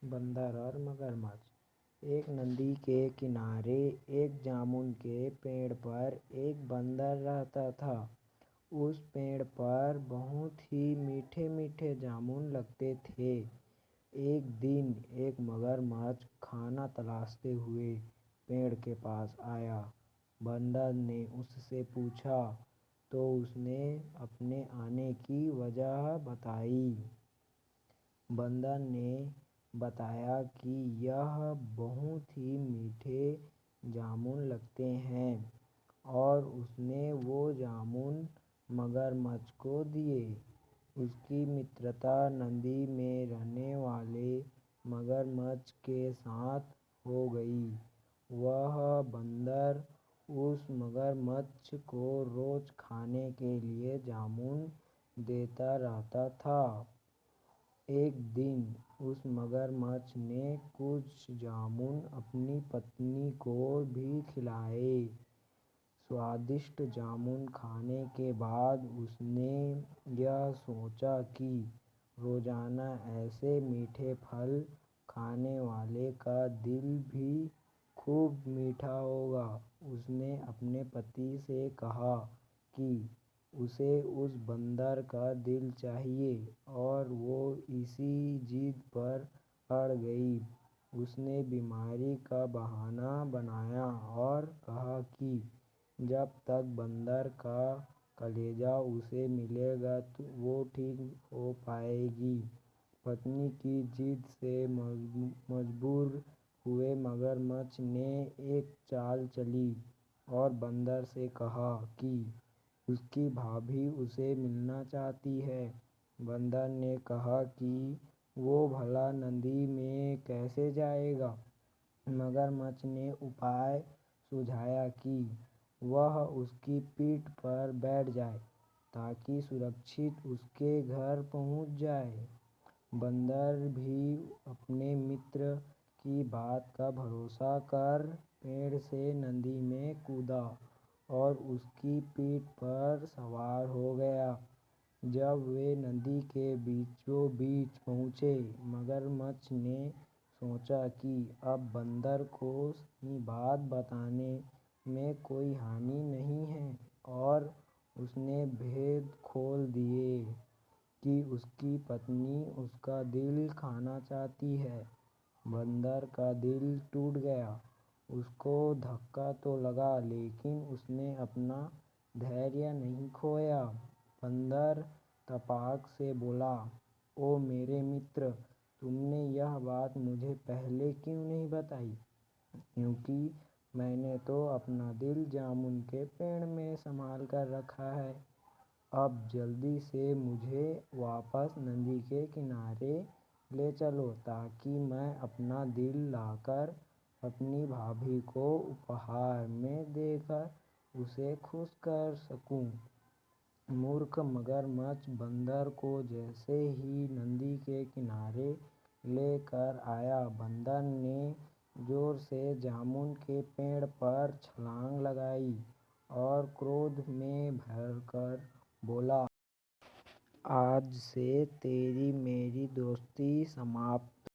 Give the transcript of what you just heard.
बंदर और मगरमच्छ। एक नदी के किनारे एक जामुन के पेड़ पर एक बंदर रहता था। उस पेड़ पर बहुत ही मीठे मीठे जामुन लगते थे। एक दिन एक मगरमच्छ खाना तलाशते हुए पेड़ के पास आया। बंदर ने उससे पूछा तो उसने अपने आने की वजह बताई। बंदर ने बताया कि यह बहुत ही मीठे जामुन लगते हैं और उसने वो जामुन मगरमच्छ को दिए। उसकी मित्रता नदी में रहने वाले मगरमच्छ के साथ हो गई। वह बंदर उस मगरमच्छ को रोज खाने के लिए जामुन देता रहता था। एक दिन उस मगरमच्छ ने कुछ जामुन अपनी पत्नी को भी खिलाए। स्वादिष्ट जामुन खाने के बाद उसने यह सोचा कि रोजाना ऐसे मीठे फल खाने वाले का दिल भी खूब मीठा होगा। उसने अपने पति से कहा कि उसे उस बंदर का दिल चाहिए और वो इसी जिद पर अड़ गई। उसने बीमारी का बहाना बनाया और कहा कि जब तक बंदर का कलेजा उसे मिलेगा तो वो ठीक हो पाएगी। पत्नी की जिद से मजबूर हुए मगरमच्छ ने एक चाल चली और बंदर से कहा कि उसकी भाभी उसे मिलना चाहती है। बंदर ने कहा कि वो भला नदी में कैसे जाएगा। मगरमच्छ ने उपाय सुझाया कि वह उसकी पीठ पर बैठ जाए ताकि सुरक्षित उसके घर पहुंच जाए। बंदर भी अपने मित्र की बात का भरोसा कर पेड़ से नदी में कूदा और उसकी पीठ पर सवार हो गया। जब वे नदी के बीचों बीच पहुँचे, मगरमच्छ ने सोचा कि अब बंदर को सही बात बताने में कोई हानि नहीं है और उसने भेद खोल दिए कि उसकी पत्नी उसका दिल खाना चाहती है। बंदर का दिल टूट गया। उसको धक्का तो लगा लेकिन उसने अपना धैर्य नहीं खोया। बंदर तपाक से बोला, ओ मेरे मित्र, तुमने यह बात मुझे पहले क्यों नहीं बताई? क्योंकि मैंने तो अपना दिल जामुन के पेड़ में संभाल कर रखा है। अब जल्दी से मुझे वापस नदी के किनारे ले चलो ताकि मैं अपना दिल लाकर अपनी भाभी को उपहार में देकर उसे खुश कर सकूं। मूर्ख मगरमच्छ बंदर को जैसे ही नदी के किनारे ले कर आया, बंदर ने जोर से जामुन के पेड़ पर छलांग लगाई और क्रोध में भरकर बोला, आज से तेरी मेरी दोस्ती समाप्त।